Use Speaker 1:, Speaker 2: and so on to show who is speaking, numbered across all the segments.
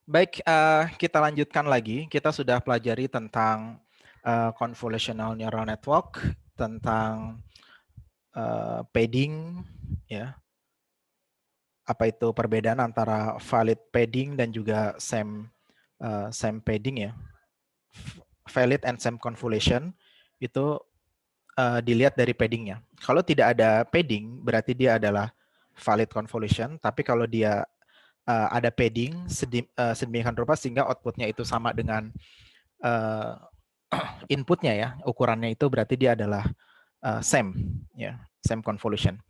Speaker 1: Baik, kita lanjutkan lagi. Kita sudah pelajari tentang convolutional neural network, tentang padding, ya. Apa itu perbedaan antara valid padding dan juga same padding, ya. Valid and same convolution itu dilihat dari paddingnya. Kalau tidak ada padding, berarti dia adalah valid convolution. Tapi kalau dia ada padding sedemikian rupa sehingga outputnya itu sama dengan inputnya, ya, ukurannya itu berarti dia adalah same, ya, same convolution.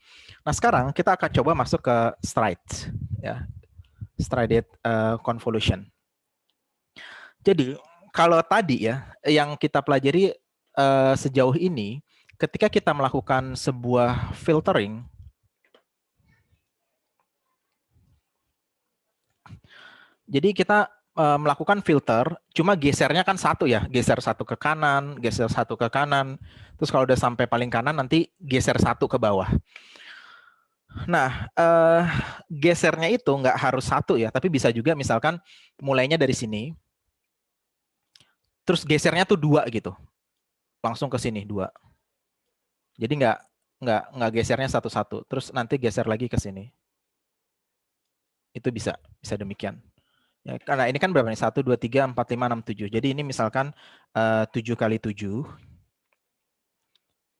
Speaker 1: Nah, sekarang kita akan coba masuk ke ya, strided convolution. Jadi kalau tadi, ya, yang kita pelajari sejauh ini, ketika kita melakukan sebuah filtering, jadi kita melakukan filter, cuma gesernya kan satu, ya, geser satu ke kanan, geser satu ke kanan, terus kalau udah sampai paling kanan nanti geser satu ke bawah. Nah, gesernya itu nggak harus satu, ya, tapi bisa juga misalkan mulainya dari sini, terus gesernya tuh dua gitu, langsung ke sini dua. Jadi nggak gesernya satu-satu, terus nanti geser lagi ke sini. Itu bisa demikian. Ya, karena ini kan berapa nih? 1, 2, 3, 4, 5, 6, 7. Jadi ini misalkan 7 kali 7.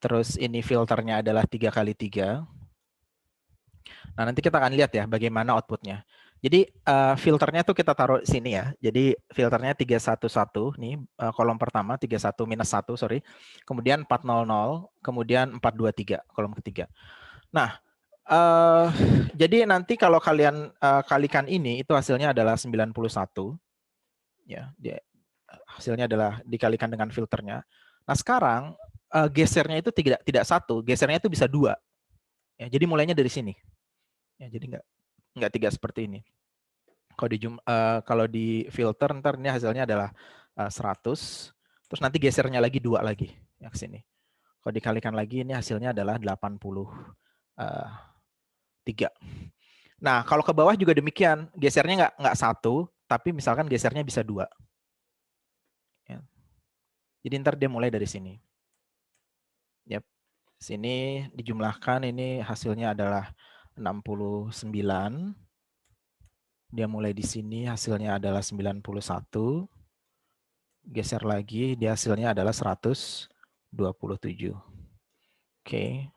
Speaker 1: Terus ini filternya adalah 3 kali 3. Nah, nanti kita akan lihat, ya, bagaimana outputnya. Jadi filternya tuh kita taruh sini, ya. Jadi filternya 311 nih, kolom pertama 31 minus 1, sorry. Kemudian 400, kemudian 423 kolom ketiga. Nah, jadi nanti kalau kalian kalikan ini, itu hasilnya adalah 91. Ya, hasilnya adalah dikalikan dengan filternya. Nah, sekarang gesernya itu tidak satu, gesernya itu bisa dua. Ya, jadi mulainya dari sini. Ya, jadi nggak tiga seperti ini. Kalau di filter ntar ini hasilnya adalah 100, terus nanti gesernya lagi dua lagi, ya, ke sini. Kalau dikalikan lagi ini hasilnya adalah 83. Nah, kalau ke bawah juga demikian, gesernya nggak satu, tapi misalkan gesernya bisa dua. Ya. Jadi ntar dia mulai dari sini. Yep. Sini dijumlahkan, ini hasilnya adalah 69. Dia mulai di sini, hasilnya adalah 91. Geser lagi, dia hasilnya adalah 127. Oke.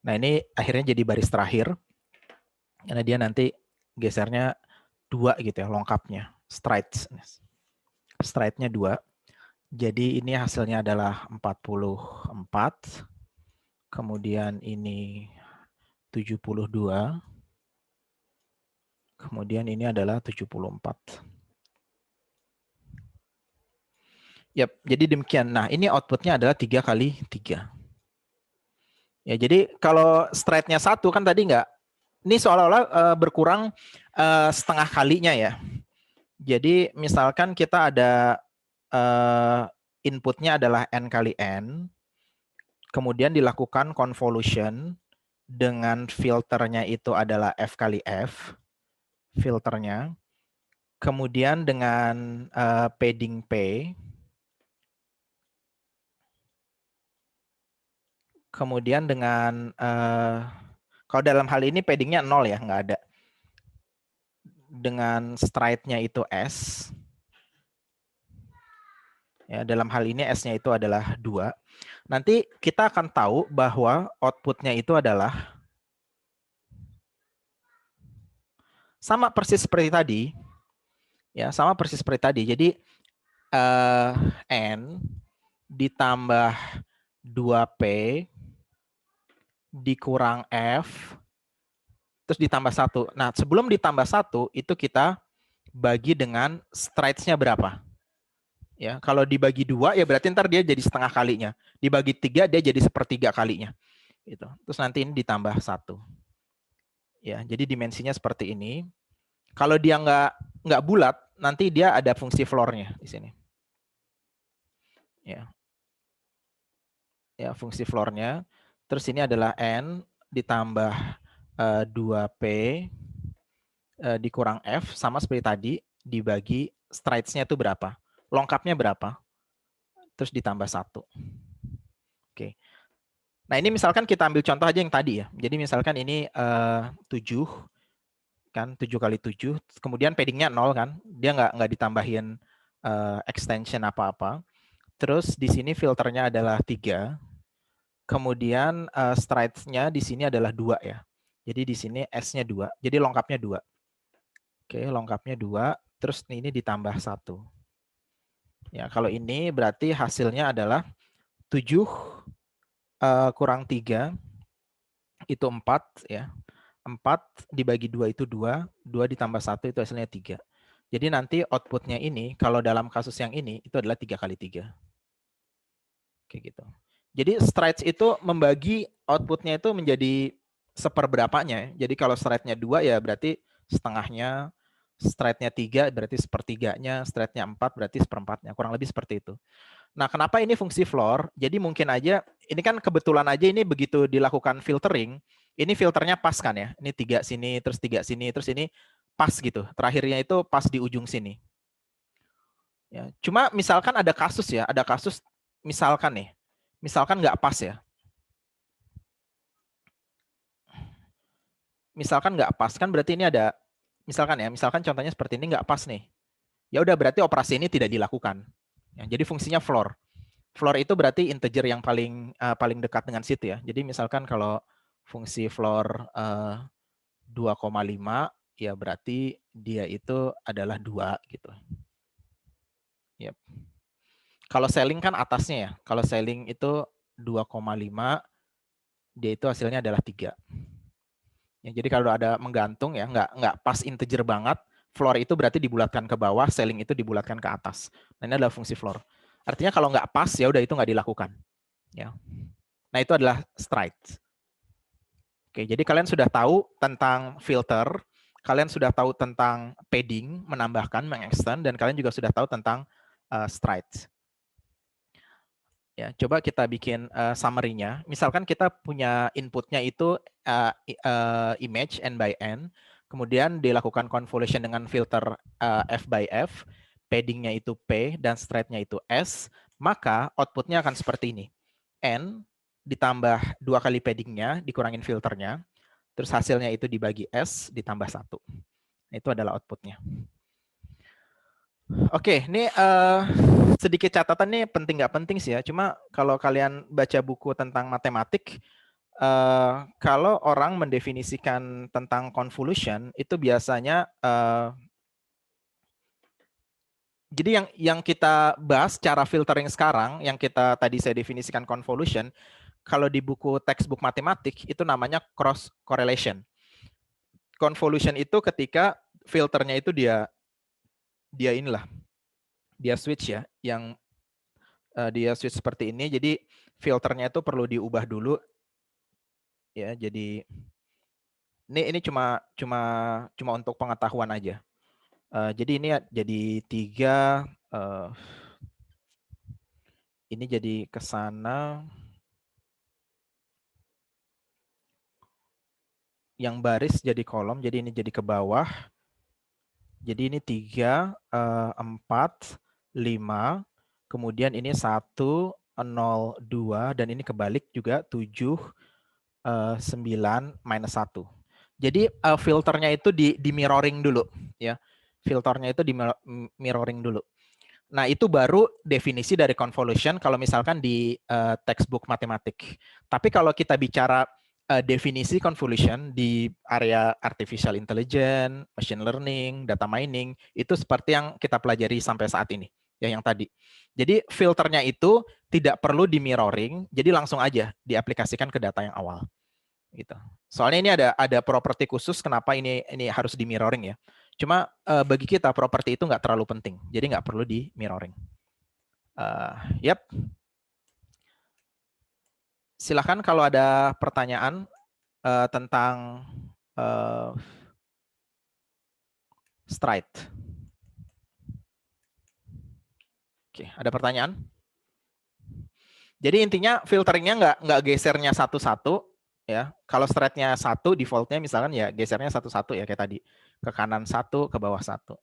Speaker 1: Nah, ini akhirnya jadi baris terakhir. Karena dia nanti gesernya dua gitu, ya, lengkapnya. Stride-nya 2. Jadi ini hasilnya adalah 44. Kemudian ini 72. Kemudian ini adalah 74. Yap, jadi demikian. Nah, ini outputnya adalah 3 kali 3. Ya, jadi kalau stride-nya 1 kan tadi nggak, ini seolah-olah berkurang setengah kalinya, ya. Jadi misalkan kita ada inputnya adalah n kali n, kemudian dilakukan convolution dengan filternya itu adalah f kali f, filternya, kemudian dengan padding p, kemudian dengan kalau dalam hal ini paddingnya 0, ya, nggak ada. Dengan stride-nya itu S. Ya, dalam hal ini S-nya itu adalah 2. Nanti kita akan tahu bahwa output-nya itu adalah sama persis seperti tadi. Ya, sama persis seperti tadi. Jadi N ditambah 2P dikurang F terus ditambah 1. Nah, sebelum ditambah 1 itu kita bagi dengan strides-nya berapa. Ya, kalau dibagi 2 ya berarti ntar dia jadi setengah kalinya. Dibagi 3 dia jadi sepertiga kalinya. Gitu. Terus nanti ini ditambah 1. Ya, jadi dimensinya seperti ini. Kalau dia nggak bulat, nanti dia ada fungsi floor-nya di sini. Ya. Ya, fungsi floor-nya. Terus ini adalah N ditambah 2P dikurang F, sama seperti tadi. dibagi strides-nya itu berapa, lengkapnya berapa, terus ditambah 1. Oke. Nah ini misalkan kita ambil contoh aja yang tadi ya. Jadi misalkan ini 7 kan, 7 kali 7, kemudian paddingnya 0 kan, dia nggak ditambahin extension apa-apa. Terus di sini filternya adalah 3, kemudian strides-nya di sini adalah 2 ya. Jadi di sini S-nya 2, jadi lengkapnya 2. Oke, lengkapnya 2, terus ini ditambah 1. Ya, kalau ini berarti hasilnya adalah 7 kurang 3 itu 4 ya. 4 dibagi 2 itu 2, 2 ditambah 1 itu hasilnya 3. Jadi nanti outputnya ini, kalau dalam kasus yang ini, itu adalah 3 kali 3. Kayak gitu. Jadi strides itu membagi outputnya itu menjadi seperberapanya. Jadi kalau stride-nya 2 ya berarti setengahnya, stride-nya 3 berarti sepertiganya, stride-nya 4 berarti seperempatnya. Kurang lebih seperti itu. Nah, kenapa ini fungsi floor? Jadi mungkin aja, ini kan kebetulan aja ini begitu dilakukan filtering, ini filternya pas kan ya. Ini 3 sini, terus 3 sini, terus ini pas gitu. Terakhirnya itu pas di ujung sini. Ya, cuma misalkan ada kasus ya, ada kasus misalkan nih, misalkan nggak pas ya. Misalkan nggak pas kan berarti ini ada, misalkan ya, misalkan contohnya seperti ini nggak pas nih. Ya udah berarti operasi ini tidak dilakukan. Ya, jadi fungsinya floor. Floor itu berarti integer yang paling dekat dengan situ ya. Jadi misalkan kalau fungsi floor 2,5 ya berarti dia itu adalah 2 gitu. Yep. Kalau selling kan atasnya ya. Kalau selling itu 2,5 dia itu hasilnya adalah 3. Ya, jadi kalau ada menggantung ya, nggak pas integer banget, floor itu berarti dibulatkan ke bawah, selling itu dibulatkan ke atas. Nah, ini adalah fungsi floor. Artinya kalau nggak pas ya udah itu nggak dilakukan. Ya. Nah itu adalah stride. Oke, jadi kalian sudah tahu tentang filter, kalian sudah tahu tentang padding, menambahkan, mengextend, dan kalian juga sudah tahu tentang stride. Ya, coba kita bikin summary-nya. Misalkan kita punya inputnya itu image n by n, kemudian dilakukan convolution dengan filter f by f, padding-nya itu p dan stride-nya itu s, maka output-nya akan seperti ini. N ditambah 2 kali padding-nya dikurangin filternya, terus hasilnya itu dibagi s ditambah 1. Itu adalah output-nya. Oke, ini sedikit catatan nih penting nggak penting sih ya. Cuma kalau kalian baca buku tentang matematik, kalau orang mendefinisikan tentang convolution itu biasanya jadi yang kita bahas cara filtering sekarang, yang kita tadi saya definisikan convolution, kalau di buku textbook matematik itu namanya cross correlation. Convolution itu ketika filternya itu dia switch ya, yang dia switch seperti ini, jadi filternya itu perlu diubah dulu ya. Jadi ini cuma untuk pengetahuan aja. Jadi ini jadi 3, ini jadi ke sana, yang baris jadi kolom, jadi ini jadi ke bawah. Jadi ini 3, 4, 5, kemudian ini 1, 0, 2, dan ini kebalik juga 7, 9, minus 1. Jadi filternya itu di mirroring dulu ya. Filternya itu di mirroring dulu. Nah, itu baru definisi dari convolution kalau misalkan di textbook matematik. Tapi kalau kita bicara definisi convolution di area artificial intelligence, machine learning, data mining, itu seperti yang kita pelajari sampai saat ini, ya yang tadi. Jadi filternya itu tidak perlu di mirroring, jadi langsung aja diaplikasikan ke data yang awal. Gitu. Soalnya ini ada properti khusus kenapa ini harus di mirroring ya. Cuma bagi kita properti itu nggak terlalu penting, jadi nggak perlu di mirroring. Yep. Silahkan kalau ada pertanyaan tentang stride. Oke, ada pertanyaan? Jadi intinya filteringnya nggak gesernya satu-satu ya. Kalau stride-nya 1, default-nya misalkan ya gesernya satu-satu ya kayak tadi. Ke kanan 1, ke bawah 1.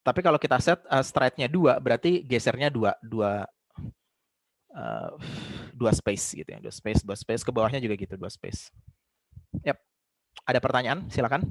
Speaker 1: Tapi kalau kita set stride-nya 2, berarti gesernya dua space gitu ya. Dua space. Ke bawahnya juga gitu, 2 space. Yap. Ada pertanyaan? Silakan.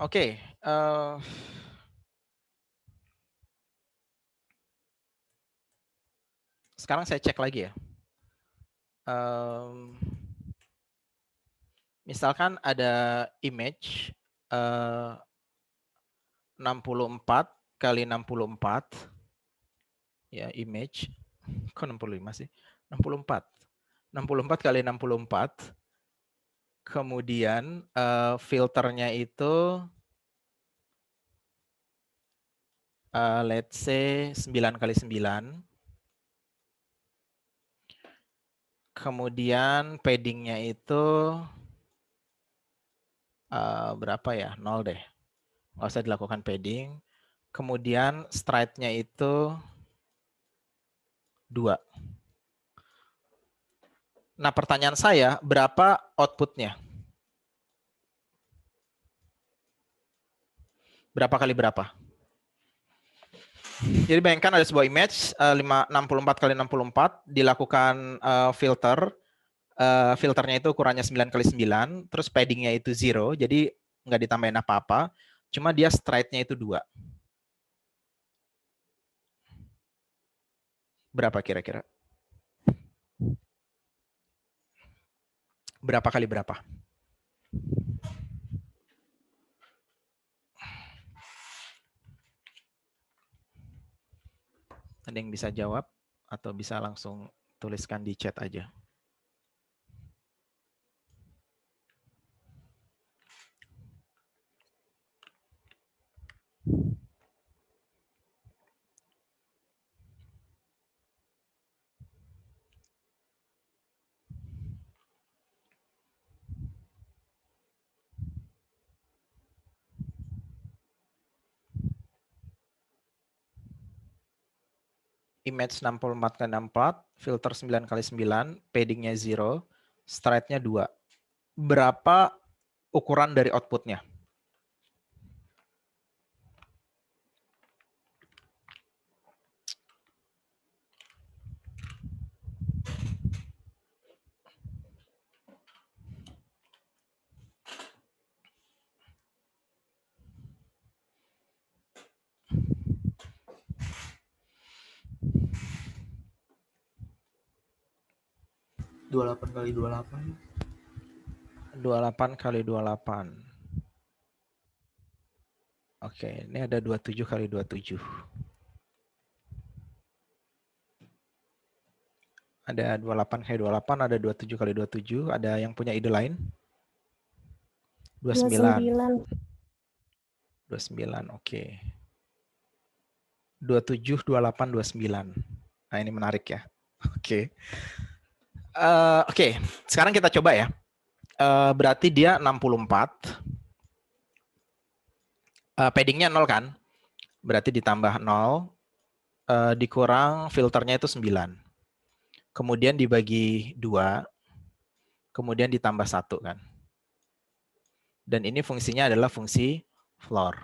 Speaker 1: Oke. Sekarang saya cek lagi ya. Misalkan ada image 64 kali 64 ya, image kok 65 sih, 64 kali 64, kemudian filternya itu let's say 9 kali 9, kemudian paddingnya itu berapa ya, 0 deh, nggak usah dilakukan padding. Kemudian stride-nya itu 2. Nah, pertanyaan saya, berapa output-nya? Berapa kali berapa? Jadi bayangkan ada sebuah image 64 kali 64, dilakukan filter. Filternya itu ukurannya 9 kali 9, terus paddingnya itu 0, jadi nggak ditambahin apa-apa, cuma dia stride-nya itu 2. Berapa kira-kira? Berapa kali berapa? Ada yang bisa jawab atau bisa langsung tuliskan di chat aja. Image 64 kali 64, filter 9 kali 9, paddingnya 0, stride-nya 2. Berapa ukuran dari output-nya?
Speaker 2: Dua 28 kali 28.
Speaker 1: 28 kali 28. Oke, ini ada 27 kali 27. Ada 28 kali 28, ada 27 kali 27. Ada yang punya ide lain? 29. 29, oke. 27, 28, 29. Nah, ini menarik ya. Oke. Oke, sekarang kita coba ya. Berarti dia 64. Paddingnya 0 kan? Berarti ditambah 0. Dikurang filternya itu 9. Kemudian dibagi 2. Kemudian ditambah 1 kan. Dan ini fungsinya adalah fungsi floor.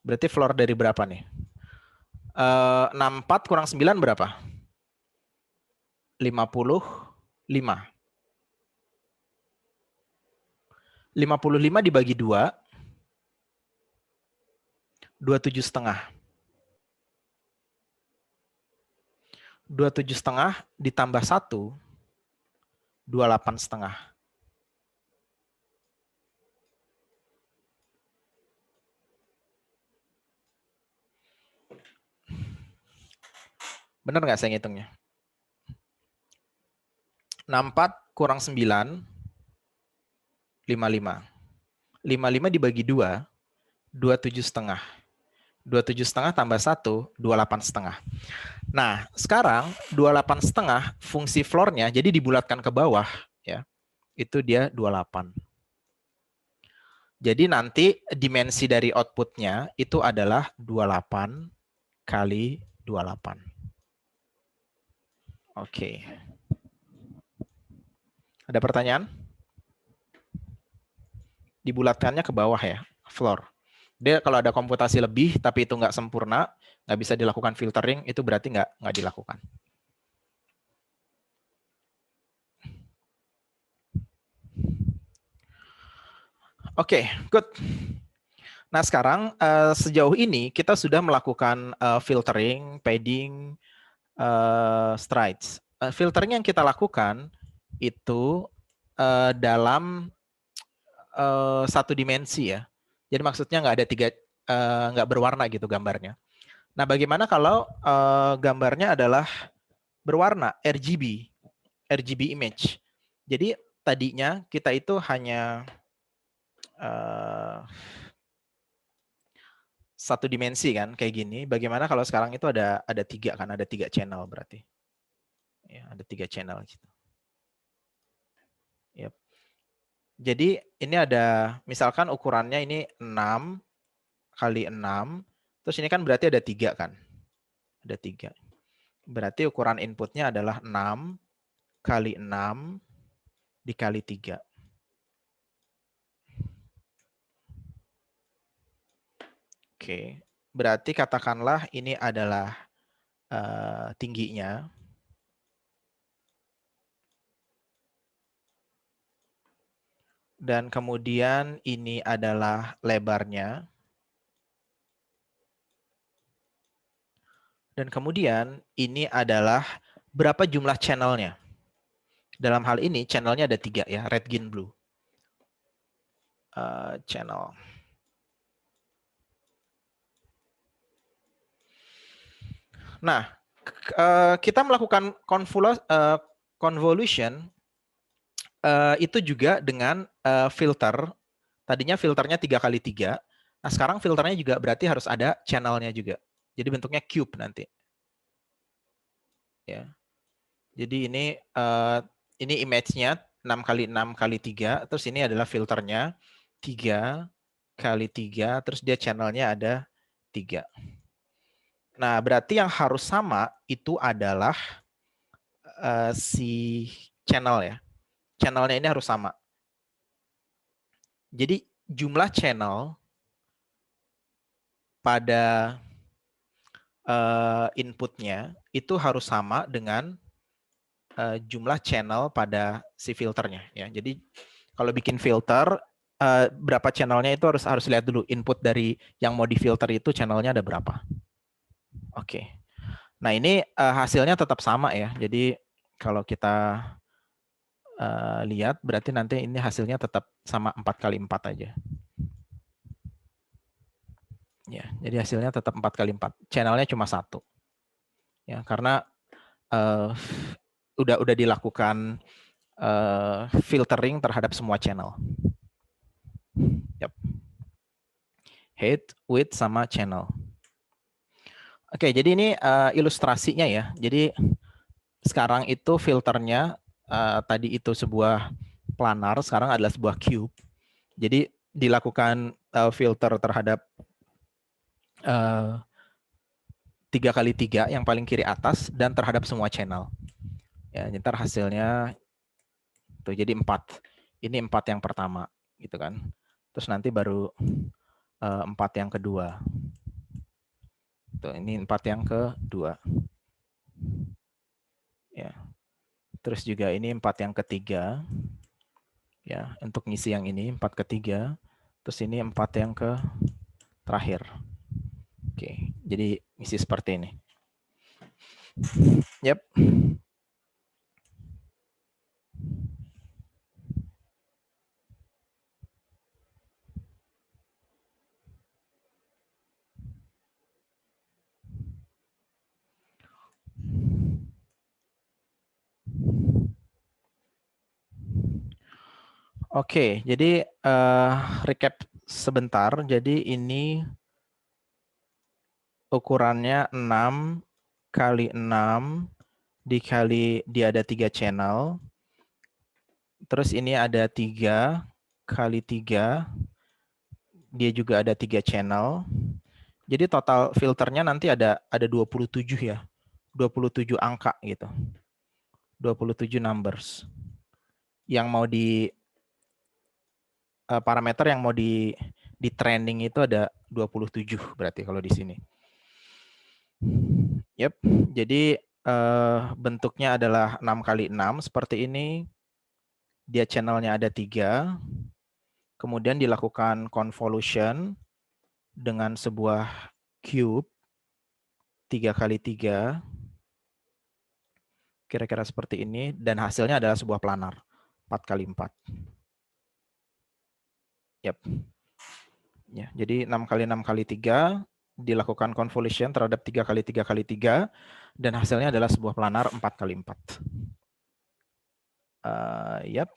Speaker 1: Berarti floor dari berapa nih? 64 kurang 9 berapa? 55. 55 dibagi 2, 27,5. 27,5 ditambah 1, 28,5. Benar nggak saya ngitungnya? 64 kurang 9, 55. 55 dibagi 2, 27,5. 27,5 tambah 1, 28,5. Nah, sekarang 28,5 fungsi floor-nya jadi dibulatkan ke bawah ya. Itu dia 28. Jadi nanti dimensi dari output-nya itu adalah 28 kali 28. Oke. Ada pertanyaan? Dibulatkannya ke bawah ya, floor. Dia kalau ada komputasi lebih tapi itu nggak sempurna, nggak bisa dilakukan filtering, itu berarti nggak dilakukan. Oke, good. Nah sekarang sejauh ini kita sudah melakukan filtering, padding, strides. Filtering yang kita lakukan itu dalam satu dimensi ya. Jadi maksudnya nggak ada tiga, nggak berwarna gitu gambarnya. Nah bagaimana kalau gambarnya adalah berwarna RGB, RGB image. Jadi tadinya kita itu hanya satu dimensi kan kayak gini. Bagaimana kalau sekarang itu ada tiga kan, ada 3 channel berarti. Ya, ada 3 channel gitu. Yep. Jadi ini ada misalkan ukurannya ini 6 kali 6, terus ini kan berarti ada 3 kan. Ada 3. Berarti ukuran inputnya adalah 6 kali 6 dikali 3. Oke, berarti katakanlah ini adalah tingginya. Dan kemudian ini adalah lebarnya. Dan kemudian ini adalah berapa jumlah channelnya. Dalam hal ini channelnya ada 3 ya, red, green, blue. Channel. Nah, kita melakukan convolution itu juga dengan filter. Tadinya filternya 3x3. Nah, sekarang filternya juga berarti harus ada channelnya juga. Jadi bentuknya cube nanti. Ya. Jadi ini image-nya 6 kali 6 kali 3, terus ini adalah filternya 3 kali 3, terus dia channelnya ada 3. Nah, berarti yang harus sama itu adalah si channel ya. Channelnya ini harus sama. Jadi jumlah channel pada inputnya itu harus sama dengan jumlah channel pada si filternya ya. Jadi kalau bikin filter berapa channelnya itu harus lihat dulu input dari yang mau difilter itu channelnya ada berapa. Oke. Nah ini hasilnya tetap sama ya. Jadi kalau kita lihat berarti nanti ini hasilnya tetap sama 4 kali 4 aja. Ya, jadi hasilnya tetap 4 kali 4. Channelnya cuma 1. Ya, karena udah dilakukan filtering terhadap semua channel. Yep. Height, width, sama channel. Oke, jadi ini ilustrasinya ya. Jadi sekarang itu filternya tadi itu sebuah planar, sekarang adalah sebuah cube. Jadi dilakukan filter terhadap 3x3 yang paling kiri atas dan terhadap semua channel. Ya, ntar hasilnya tuh jadi 4. Ini 4 yang pertama, gitu kan. Terus nanti baru 4 yang kedua. Tuh, ini 4 yang kedua. Ya. Terus juga ini 4 yang ketiga. Ya, untuk ngisi yang ini 4 ketiga. Terus ini 4 yang ke terakhir. Oke, jadi ngisi seperti ini. Yep. Oke, jadi recap sebentar. Jadi ini ukurannya 6 kali 6 dikali dia ada 3 channel. Terus ini ada 3 kali 3, dia juga ada 3 channel. Jadi total filternya nanti ada 27 ya. 27 angka gitu. 27 numbers. Yang mau di parameter yang mau di training itu ada 27 berarti kalau di sini. Yep. Jadi bentuknya adalah 6 kali 6 seperti ini. Dia channelnya ada 3. Kemudian dilakukan convolution dengan sebuah cube 3 kali 3. Kira-kira seperti ini. Dan hasilnya adalah sebuah planar. 4 kali 4. Yep. Ya, jadi 6 kali 6 kali 3 dilakukan convolution terhadap 3 kali 3 kali 3 dan hasilnya adalah sebuah planar 4 kali 4. Yep.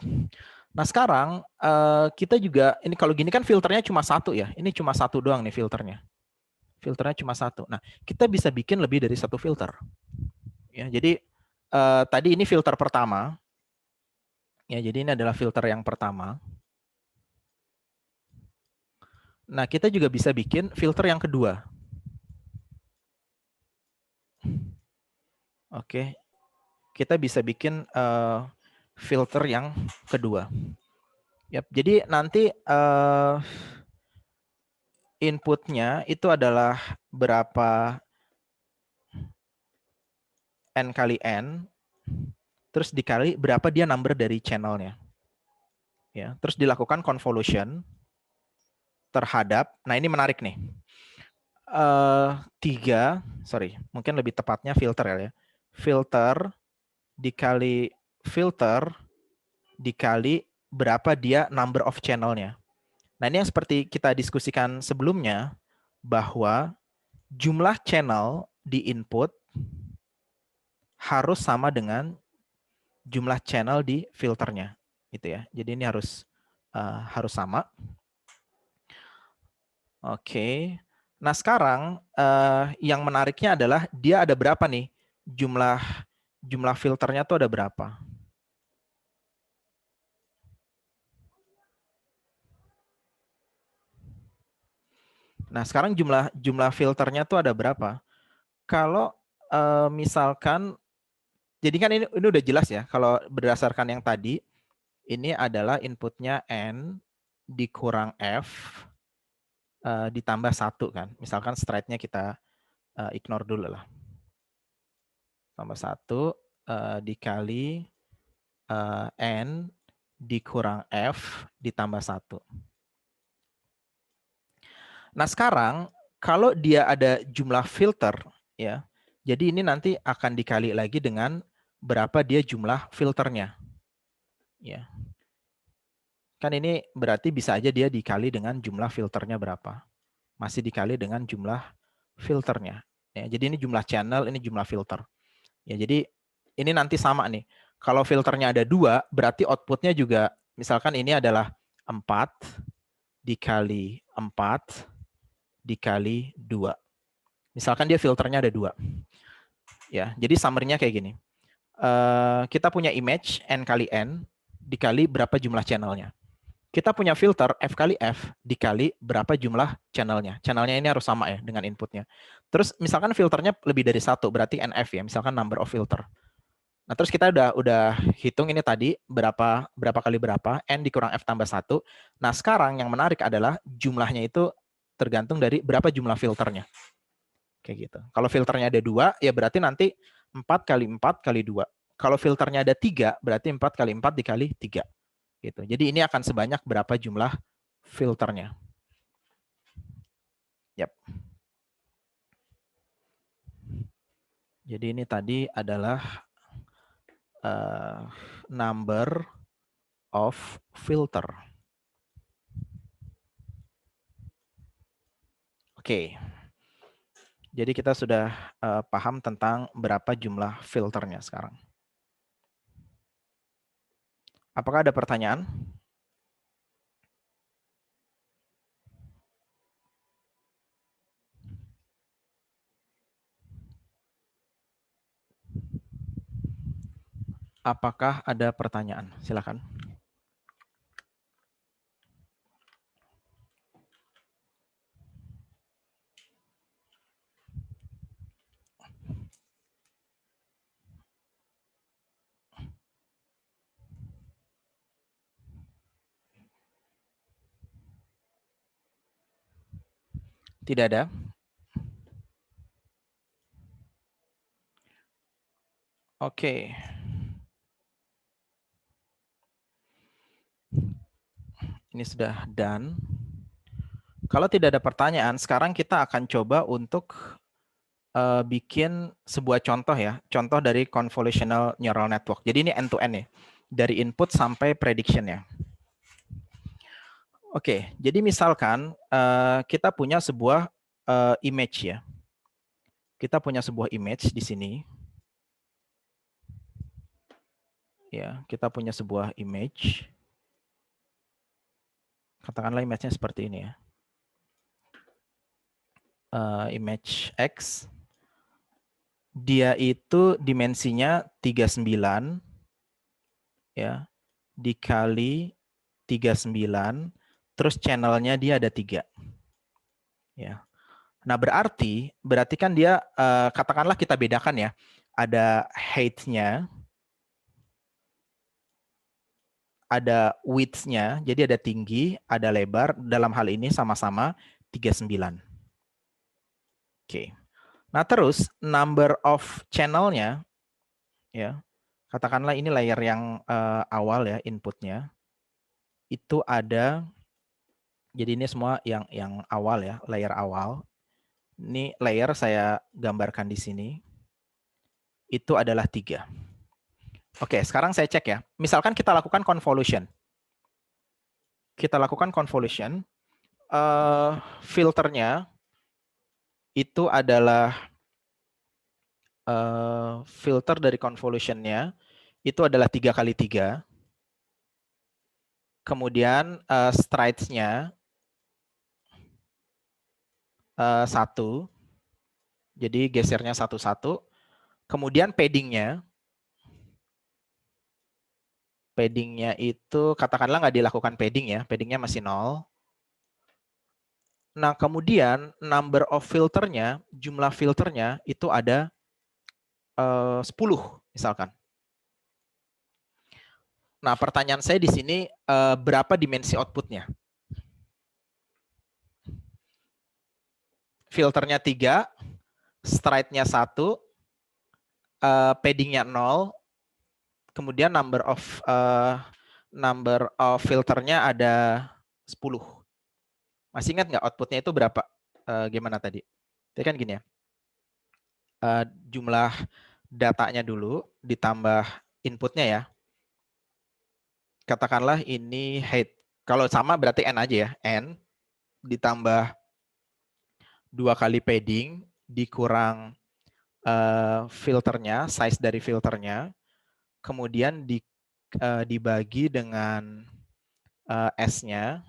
Speaker 1: Nah sekarang kita juga, ini kalau gini kan filternya cuma satu ya. Ini cuma satu doang nih filternya. Filternya cuma satu. Nah kita bisa bikin lebih dari satu filter. Ya, jadi tadi ini filter pertama. Ya, jadi ini adalah filter yang pertama. Nah kita juga bisa bikin filter yang kedua. Oke, kita bisa bikin filter yang kedua. Yap, jadi nanti inputnya itu adalah berapa n kali n, terus dikali berapa dia number dari channelnya. Ya, terus dilakukan convolution terhadap, nah ini menarik nih, 3, sorry, mungkin lebih tepatnya filter ya, filter dikali filter dikali berapa dia number of channelnya. Nah ini yang seperti kita diskusikan sebelumnya, bahwa jumlah channel di input harus sama dengan jumlah channel di filternya, gitu ya. Jadi ini harus sama. Oke. Nah sekarang yang menariknya adalah dia ada berapa nih jumlah filternya tuh ada berapa? Nah sekarang jumlah filternya tuh ada berapa? Kalau misalkan, jadi kan ini udah jelas ya. Kalau berdasarkan yang tadi, ini adalah inputnya n dikurang f ditambah 1 kan. Misalkan straight-nya kita ignore dulu lah. Tambah 1 dikali n dikurang f ditambah 1. Nah sekarang kalau dia ada jumlah filter ya, jadi ini nanti akan dikali lagi dengan berapa dia jumlah filternya. Ya. Kan ini berarti bisa aja dia dikali dengan jumlah filternya berapa. Masih dikali dengan jumlah filternya. Ya, jadi ini jumlah channel, ini jumlah filter. Ya, jadi ini nanti sama nih. Kalau filternya ada 2, berarti outputnya juga, misalkan ini adalah 4 dikali 4 dikali 2. Misalkan dia filternya ada 2. Ya, jadi summary-nya kayak gini. Kita punya image n kali n dikali berapa jumlah channelnya. Kita punya filter f kali f dikali berapa jumlah channelnya. Channelnya ini harus sama ya dengan inputnya. Terus misalkan filternya lebih dari 1, berarti nf ya, misalkan number of filter. Nah terus kita udah hitung ini tadi berapa kali berapa, n dikurang f tambah 1. Nah sekarang yang menarik adalah jumlahnya itu tergantung dari berapa jumlah filternya. Kayak gitu. Kalau filternya ada 2, ya berarti nanti 4 kali 4 kali 2. Kalau filternya ada 3, berarti 4 kali 4 dikali 3. Gitu. Jadi ini akan sebanyak berapa jumlah filternya. Yap. Jadi ini tadi adalah number of filter. Oke. Jadi kita sudah paham tentang berapa jumlah filternya sekarang. Apakah ada pertanyaan? Apakah ada pertanyaan? Silakan. Tidak ada. Oke. Ini sudah done. Kalau tidak ada pertanyaan, sekarang kita akan coba untuk bikin sebuah contoh ya. Contoh dari convolutional neural network. Jadi ini end-to-end ya. Dari input sampai prediction ya. Oke, jadi misalkan kita punya sebuah image ya. Kita punya sebuah image di sini. Ya, kita punya sebuah image. Katakanlah image-nya seperti ini ya. Image X. Dia itu dimensinya 39 ya, dikali 39, terus channelnya dia ada 3. Ya. Nah, berarti kan dia katakanlah kita bedakan ya. Ada height-nya, ada width-nya, jadi ada tinggi, ada lebar, dalam hal ini sama-sama 39. Oke. Nah, terus number of channel-nya ya. Katakanlah ini layer yang awal ya, inputnya. Itu ada, jadi ini semua yang awal ya, layer awal. Ini layer saya gambarkan di sini. Itu adalah 3. Oke, sekarang saya cek ya. Misalkan kita lakukan convolution. Kita lakukan convolution. Filternya itu adalah filter dari convolutionnya itu adalah 3x3. Kemudian strides-nya 1. Jadi gesernya 1-1. Kemudian padding-nya itu katakanlah nggak dilakukan padding ya, paddingnya masih 0. Nah, kemudian number of filternya, jumlah filternya itu ada 10 misalkan. Nah, pertanyaan saya di sini berapa dimensi outputnya? Filternya 3, stride-nya 1, padding-nya 0, kemudian number of filternya ada 10. Masih ingat nggak outputnya itu berapa? Gimana tadi? Jadi kan gini ya. Jumlah datanya dulu ditambah inputnya ya. Katakanlah ini height. Kalau sama berarti N aja ya. N ditambah 2 kali padding dikurang filternya, size dari filternya. Kemudian dibagi dengan S-nya.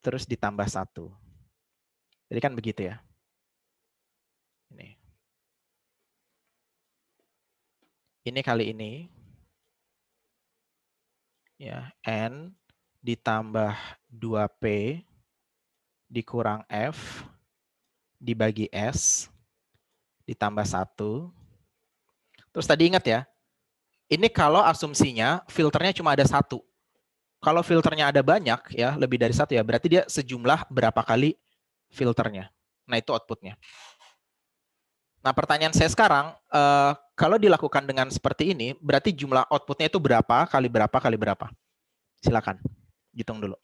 Speaker 1: Terus ditambah 1. Jadi kan begitu ya. Ini kali ini. Ya, N ditambah 2P dikurang F dibagi S ditambah 1. Terus tadi ingat ya, ini kalau asumsinya filternya cuma ada 1. Kalau filternya ada banyak ya, lebih dari 1 ya, berarti dia sejumlah berapa kali filternya. Nah, itu outputnya. Nah, pertanyaan saya sekarang, kalau dilakukan dengan seperti ini, berarti jumlah outputnya itu berapa kali berapa kali berapa? Silakan, hitung dulu.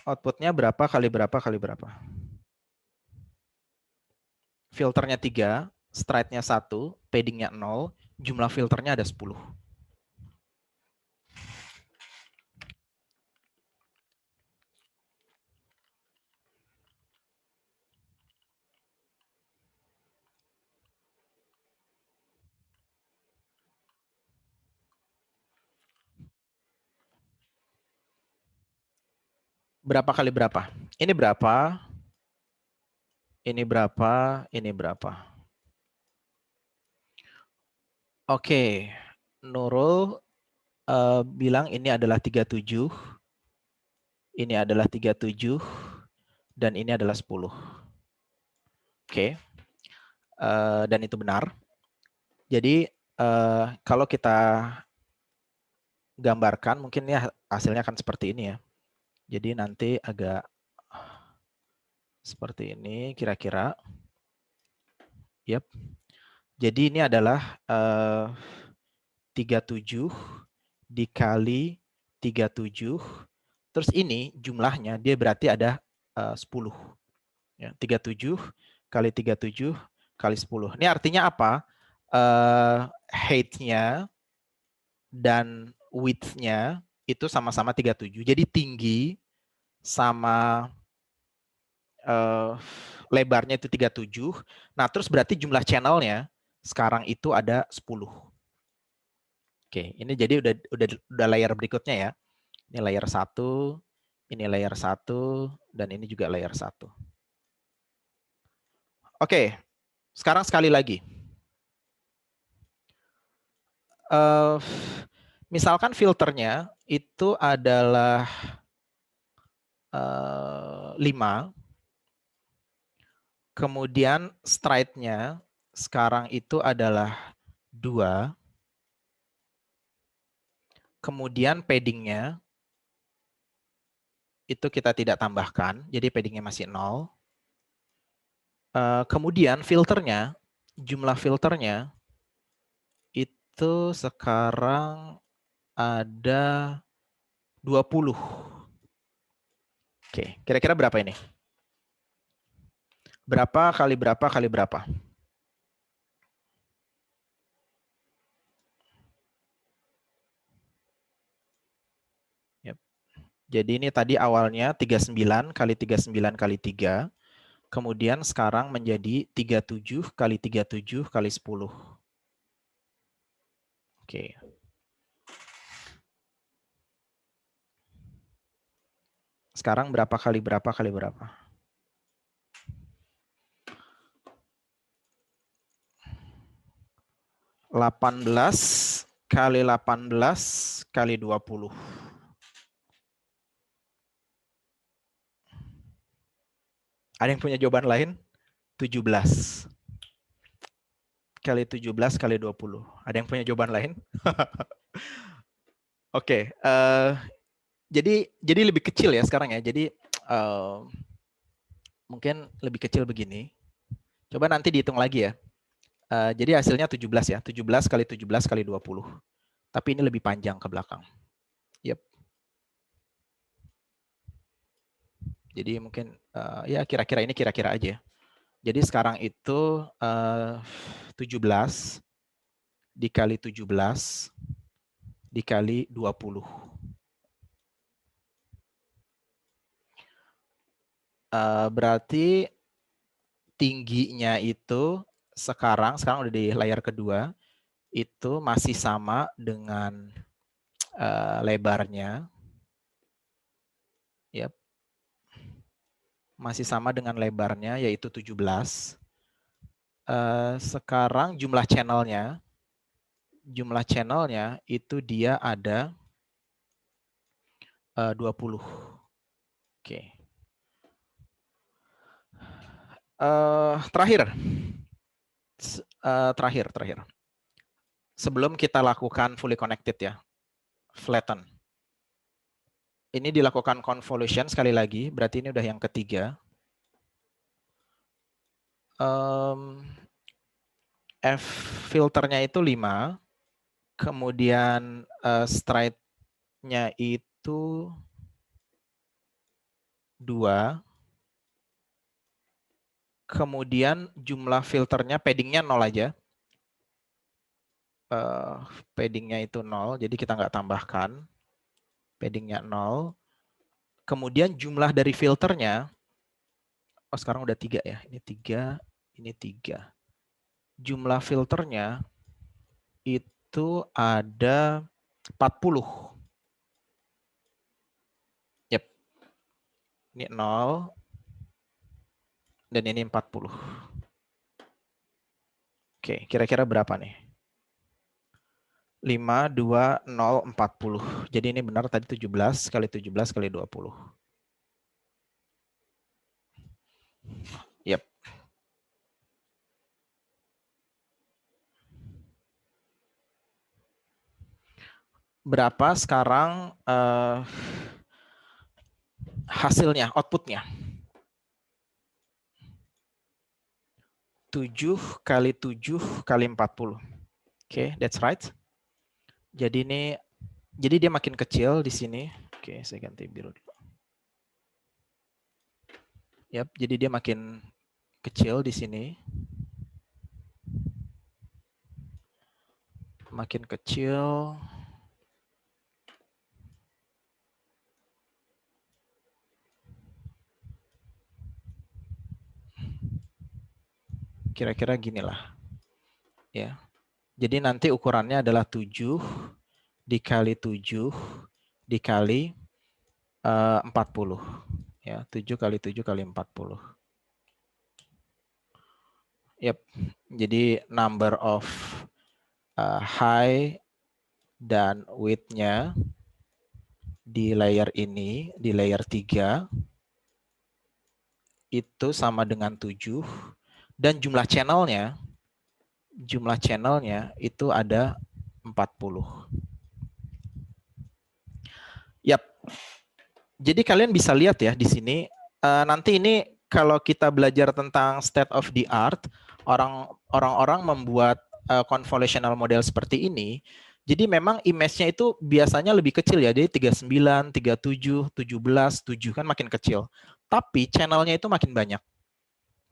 Speaker 1: Outputnya berapa kali berapa kali berapa? Filternya 3, stride-nya 1, padding-nya 0, jumlah filternya ada 10. Berapa kali berapa? Ini berapa? Ini berapa? Ini berapa? Oke, Nurul bilang ini adalah 37, ini adalah 37, dan ini adalah 10. Oke, dan itu benar. Jadi kalau kita gambarkan, mungkin ya hasilnya akan seperti ini ya. Jadi nanti agak seperti ini kira-kira. Yep. Jadi ini adalah 37 dikali 37. Terus ini jumlahnya dia berarti ada 10. Ya, 37 kali 37 kali 10. Ini artinya apa? Height-nya dan width-nya itu sama-sama 37. Jadi tinggi sama lebarnya itu 37. Nah, terus berarti jumlah channelnya sekarang itu ada 10. Oke, ini jadi udah layer berikutnya ya. Ini layer 1, ini layer 1, dan ini juga layer 1. Oke, sekarang sekali lagi. Misalkan filternya itu adalah 5, kemudian stride-nya sekarang itu adalah 2, kemudian padding-nya itu kita tidak tambahkan, jadi padding-nya masih 0. Kemudian filternya, jumlah filternya itu sekarang ada 20. Oke, kira-kira berapa ini? Berapa kali berapa kali berapa? Yep. Jadi ini tadi awalnya 39 kali 39 kali 3. Kemudian sekarang menjadi 37 kali 37 kali 10. Oke. Sekarang berapa kali berapa kali berapa? Delapan belas kali 18 kali 20. Ada yang punya jawaban lain? 17 kali 17 kali 20. Ada yang punya jawaban lain? Oke, jadi lebih kecil ya sekarang ya. Jadi mungkin lebih kecil begini. Coba nanti dihitung lagi ya. Jadi hasilnya 17 ya. 17 kali 17 kali 20. Tapi ini lebih panjang ke belakang. Yep. Jadi mungkin ya kira-kira ini kira-kira aja. Jadi sekarang itu 17 dikali 17 dikali 20. Berarti tingginya itu sekarang udah di layar kedua, itu masih sama dengan lebarnya. Yep. Masih sama dengan lebarnya, yaitu 17. Sekarang jumlah channelnya itu dia ada 20. Oke. Terakhir. Sebelum kita lakukan fully connected ya, flatten. Ini dilakukan convolution sekali lagi, berarti ini udah yang ketiga. F filternya itu 5, kemudian stride-nya itu 2, kemudian jumlah filternya, padding-nya 0 aja. Padding-nya itu 0, jadi kita nggak tambahkan. Padding-nya 0. Kemudian jumlah dari filternya, sekarang udah 3 ya. Ini 3, ini 3. Jumlah filternya itu ada 40. Yep. Ini 0. Dan ini 40. Oke, kira-kira berapa nih? 5, 2, 0, 40. Jadi ini benar tadi 17 kali 17 kali 20. Yap. Berapa sekarang hasilnya, outputnya? 7 kali 7 kali 40. Oke, that's right. Jadi dia makin kecil di sini. Oke, saya ganti biru dulu. Yap, jadi dia makin kecil di sini. Makin kecil. Kira-kira gini lah. Ya. Jadi nanti ukurannya adalah 7 dikali 7 dikali 40. Ya, 7 kali 7 kali 40. Yap. Jadi number of high dan width-nya di layer ini, di layer 3, itu sama dengan 7. Dan jumlah channelnya itu ada 40. Yap. Jadi kalian bisa lihat ya di sini, nanti ini kalau kita belajar tentang state of the art, orang-orang membuat convolutional model seperti ini, jadi memang image-nya itu biasanya lebih kecil ya, jadi 39, 37, 17, 7 kan makin kecil. Tapi channelnya itu makin banyak.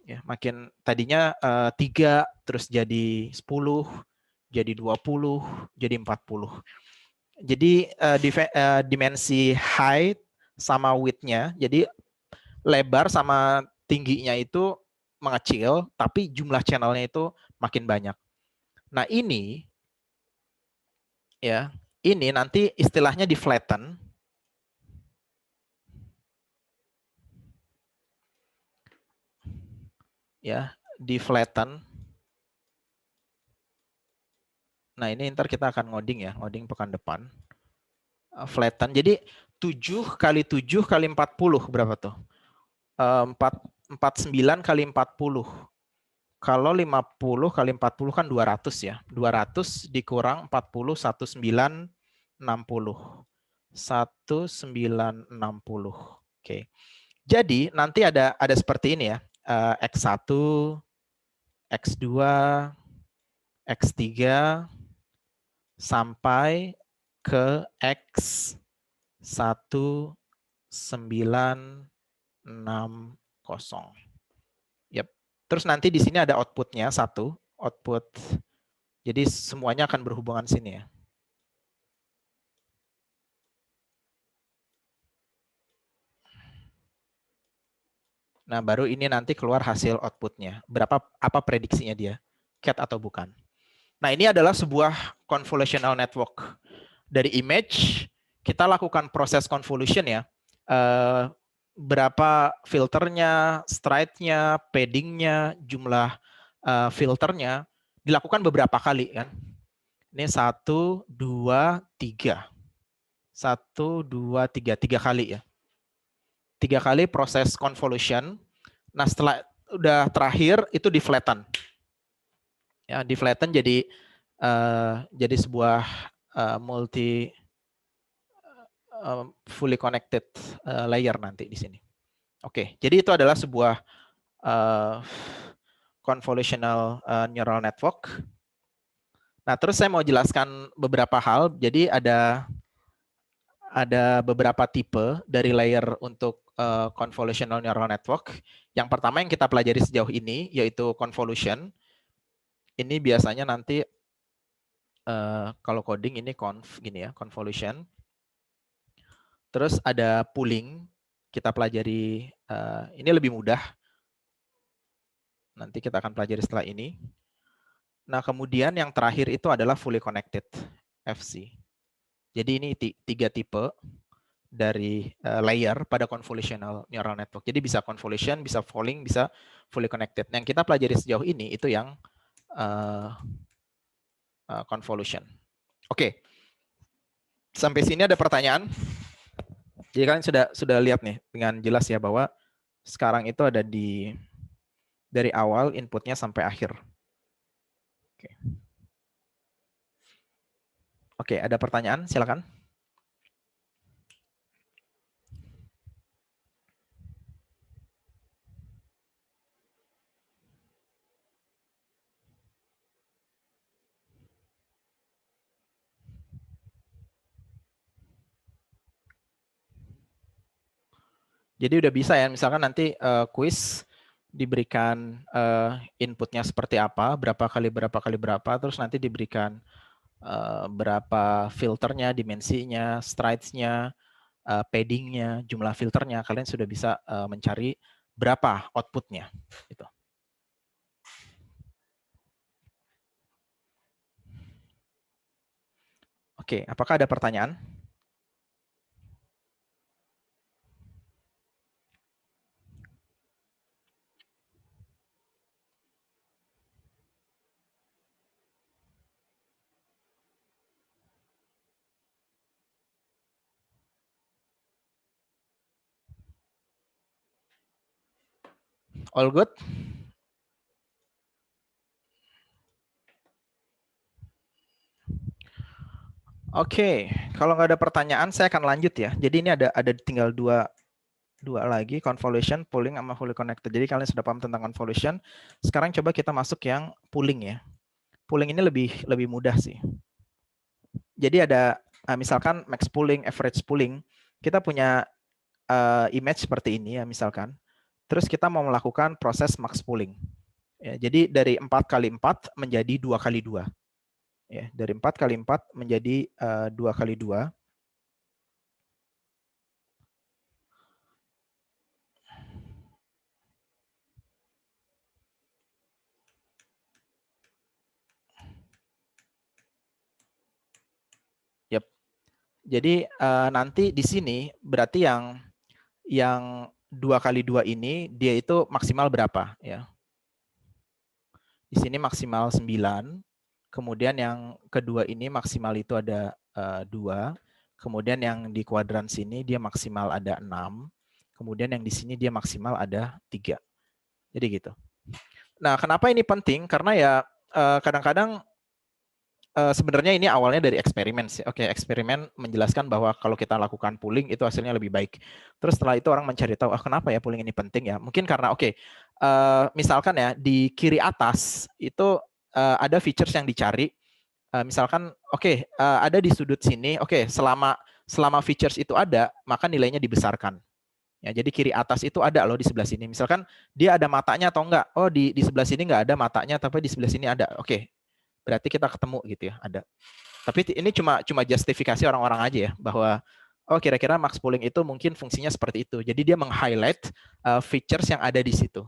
Speaker 1: Ya, makin tadinya 3, terus jadi 10, jadi 20, jadi 40. Jadi dimensi height sama width-nya, jadi lebar sama tingginya itu mengecil, tapi jumlah channelnya itu makin banyak. Nah ini, ya, ini nanti istilahnya di flatten. Ya, di flatten. Nah ini ntar kita akan ngoding ya, ngoding pekan depan. Flatten, jadi 7 kali 7 kali 40 berapa tuh? 49 kali 40. Kalau 50 kali 40 kan 200 ya. 200 dikurang 40, 1960. 1960. Oke. Jadi nanti ada seperti ini ya. X1, X2, X3 sampai ke X1960. Yep. Terus nanti di sini ada outputnya satu, output. Jadi semuanya akan berhubungan sini ya. Nah, baru ini nanti keluar hasil outputnya. Apa prediksinya dia? Cat atau bukan? Nah, ini adalah sebuah convolutional network. Dari image, kita lakukan proses convolution ya. Berapa filternya, stride-nya, padding-nya, jumlah filternya, dilakukan beberapa kali kan. Ini 1, 2, 3. 1, 2, 3. 3 kali ya. 3 kali proses convolution. Nah, setelah udah terakhir itu di flatten. Ya, di flatten jadi sebuah multi fully connected layer nanti di sini. Oke, jadi itu adalah sebuah convolutional neural network. Nah, terus saya mau jelaskan beberapa hal. Jadi ada beberapa tipe dari layer untuk convolutional neural network. Yang pertama yang kita pelajari sejauh ini yaitu convolution. Ini biasanya nanti kalau coding ini gini ya, convolution. Terus ada pooling, kita pelajari ini lebih mudah. Nanti kita akan pelajari setelah ini. Nah, kemudian yang terakhir itu adalah fully connected, FC. Jadi ini 3 tipe. layer pada convolutional neural network. Jadi bisa convolution, bisa falling, bisa fully connected. Nah, yang kita pelajari sejauh ini itu yang convolution. Oke. Sampai sini ada pertanyaan? Jadi kalian sudah lihat nih dengan jelas ya bahwa sekarang itu ada dari awal inputnya sampai akhir. Oke, ada pertanyaan? Silakan. Jadi udah bisa ya, misalkan nanti kuis diberikan inputnya seperti apa, berapa kali berapa, terus nanti diberikan berapa filternya, dimensinya, strides-nya, padding-nya, jumlah filternya, kalian sudah bisa mencari berapa output-nya. Gitu. Oke, apakah ada pertanyaan? All good? Oke, kalau nggak ada pertanyaan, saya akan lanjut ya. Jadi ini ada tinggal dua lagi, convolution, pooling, sama fully connected. Jadi kalian sudah paham tentang convolution. Sekarang coba kita masuk yang pooling ya. Pooling ini lebih mudah sih. Jadi ada misalkan max pooling, average pooling. Kita punya image seperti ini ya misalkan. Terus kita mau melakukan proses max pooling. Ya, jadi dari 4 kali 4 menjadi 2 kali 2. Ya, dari 4 kali 4 menjadi 2 kali 2. Yep. Jadi nanti di sini berarti yang 2 kali 2 ini dia itu maksimal berapa ya? Di sini maksimal 9. Kemudian yang kedua ini maksimal itu ada 2. Kemudian yang di kuadran sini dia maksimal ada 6. Kemudian yang di sini dia maksimal ada 3. Jadi gitu. Nah, kenapa ini penting? Karena ya kadang-kadang sebenarnya ini awalnya dari eksperimen sih. Oke, eksperimen menjelaskan bahwa kalau kita lakukan pooling itu hasilnya lebih baik. Terus setelah itu orang mencari tahu, kenapa ya pooling ini penting ya? Mungkin karena misalkan ya di kiri atas itu ada features yang dicari. Misalkan ada di sudut sini. Selama features itu ada, maka nilainya dibesarkan. Ya, jadi kiri atas itu ada loh di sebelah sini. Misalkan dia ada matanya atau enggak? Oh, di sebelah sini enggak ada matanya, tapi di sebelah sini ada. Oke, berarti kita ketemu gitu ya, ada. Tapi ini cuma justifikasi orang-orang aja ya, bahwa kira-kira max pooling itu mungkin fungsinya seperti itu. Jadi dia meng-highlight features yang ada di situ.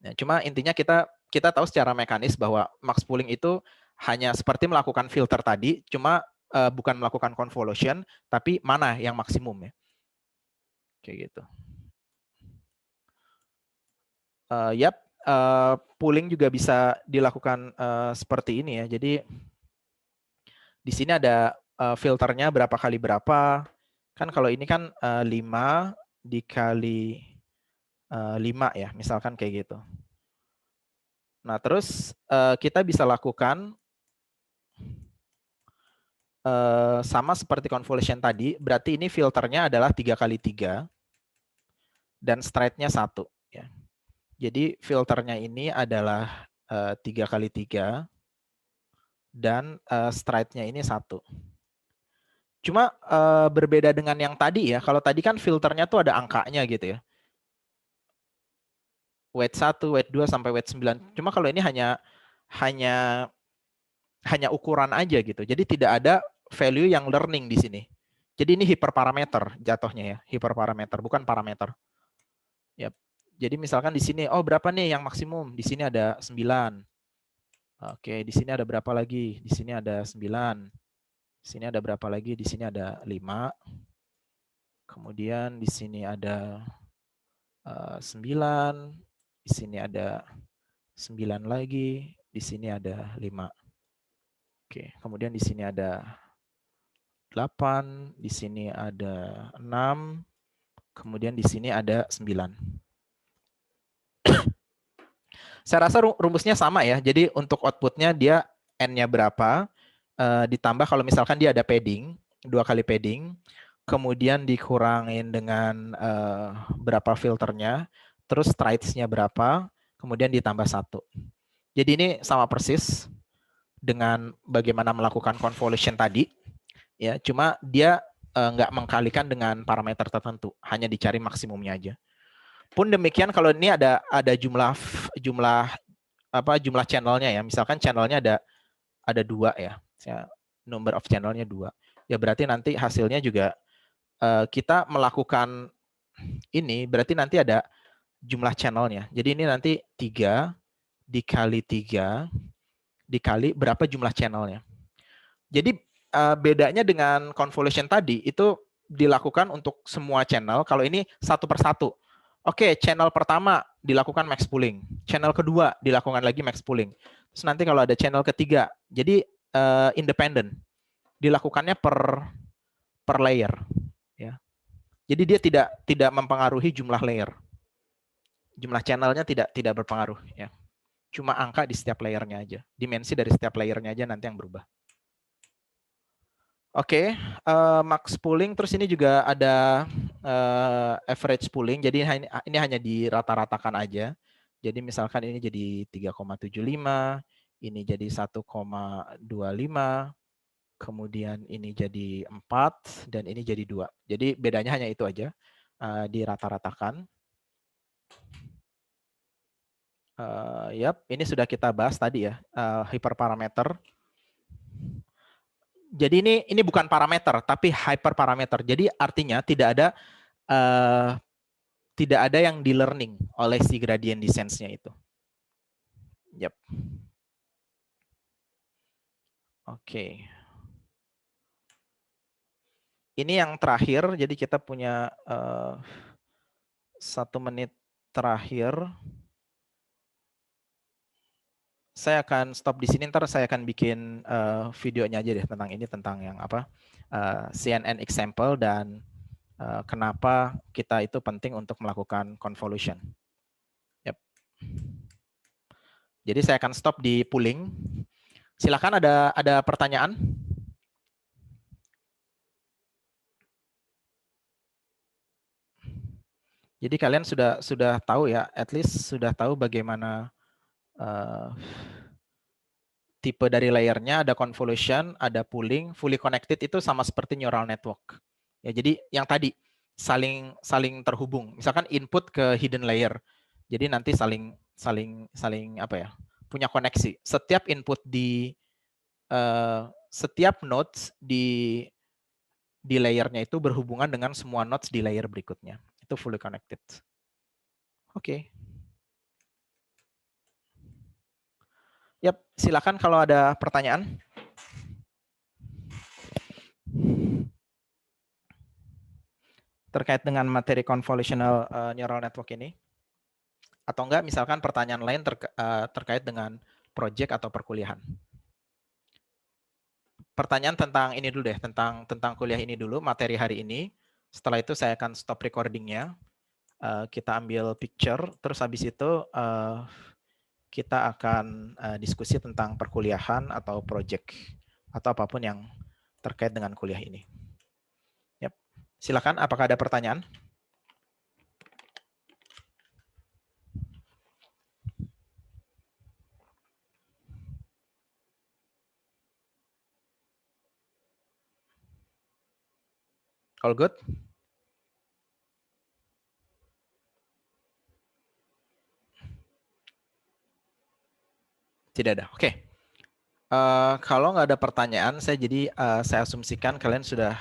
Speaker 1: Nah, cuma intinya kita tahu secara mekanis bahwa max pooling itu hanya seperti melakukan filter tadi, cuma bukan melakukan convolution, tapi mana yang maksimum ya. Kayak gitu. Pooling juga bisa dilakukan seperti ini ya. Jadi di sini ada filternya berapa kali berapa. Kan kalau ini kan 5 dikali 5 ya, misalkan kayak gitu. Nah, terus kita bisa lakukan sama seperti convolution tadi, berarti ini filternya adalah 3 kali 3 dan straight-nya 1 ya. Jadi filternya ini adalah 3 kali 3 dan stride-nya ini 1. Cuma berbeda dengan yang tadi ya. Kalau tadi kan filternya tuh ada angkanya gitu ya. Weight 1, weight 2 sampai weight 9. Cuma kalau ini hanya ukuran aja gitu. Jadi tidak ada value yang learning di sini. Jadi ini hiperparameter jatuhnya ya, hiperparameter bukan parameter. Ya. Jadi misalkan di sini berapa nih yang maksimum? Di sini ada 9. Oke, di sini ada berapa lagi? Di sini ada 9. Di sini ada berapa lagi? Di sini ada 5. Kemudian di sini ada 9. Di sini ada 9 lagi. Di sini ada 5. Oke, kemudian di sini ada 8. Di sini ada 6. Kemudian di sini ada 9. Saya rasa rumusnya sama ya. Jadi untuk outputnya dia N-nya berapa, ditambah kalau misalkan dia ada padding, 2 kali padding, kemudian dikurangin dengan berapa filternya, terus straights-nya berapa, kemudian ditambah 1. Jadi ini sama persis dengan bagaimana melakukan convolution tadi, ya. Cuma dia nggak mengkalikan dengan parameter tertentu, hanya dicari maksimumnya aja. Pun demikian kalau ini ada jumlah channelnya ya. Misalkan channelnya ada 2 ya. Number of channelnya 2. Ya berarti nanti hasilnya juga kita melakukan ini berarti nanti ada jumlah channelnya. Jadi ini nanti 3 dikali 3 dikali berapa jumlah channelnya. Jadi bedanya dengan convolution tadi itu dilakukan untuk semua channel. Kalau ini satu persatu. Oke, channel pertama dilakukan max pooling. Channel kedua dilakukan lagi max pooling. Terus nanti kalau ada channel ketiga, jadi independen. Dilakukannya per layer. Ya. Jadi dia tidak mempengaruhi jumlah layer. Jumlah channelnya tidak berpengaruh. Ya. Cuma angka di setiap layernya aja. Dimensi dari setiap layernya aja nanti yang berubah. Oke, max pooling, terus ini juga ada average pooling, jadi ini hanya dirata-ratakan aja. Jadi misalkan ini jadi 3,75, ini jadi 1,25, kemudian ini jadi 4, dan ini jadi 2. Jadi bedanya hanya itu aja, dirata-ratakan. Yap, ini sudah kita bahas tadi ya, hyperparameter. Jadi ini bukan parameter, tapi hyperparameter. Jadi artinya tidak ada yang di learning oleh si gradient descent-nya itu. Yep. Oke. Ini yang terakhir, jadi kita punya 1 menit terakhir. Saya akan stop di sini, ntar saya akan bikin videonya aja deh tentang ini, tentang yang apa, CNN example dan kenapa kita itu penting untuk melakukan convolution. Yep. Jadi saya akan stop di pooling. Silakan ada pertanyaan. Jadi kalian sudah tahu ya, at least sudah tahu bagaimana tipe dari layernya, ada convolution, ada pooling, fully connected itu sama seperti neural network. Ya, jadi yang tadi saling terhubung. Misalkan input ke hidden layer. Jadi nanti saling apa ya? Punya koneksi. Setiap input di setiap nodes di layernya itu berhubungan dengan semua nodes di layer berikutnya. Itu fully connected. Oke. Yap, silakan kalau ada pertanyaan. Terkait dengan materi convolutional neural network ini. Atau enggak misalkan pertanyaan lain terkait dengan project atau perkuliahan. Pertanyaan tentang ini dulu deh, tentang kuliah ini dulu, materi hari ini. Setelah itu saya akan stop recordingnya. Kita ambil picture, terus habis itu kita akan diskusi tentang perkuliahan atau project atau apapun yang terkait dengan kuliah ini. Yep. Silakan, apakah ada pertanyaan? All good? Tidak ada. Oke. Kalau nggak ada pertanyaan, saya asumsikan kalian sudah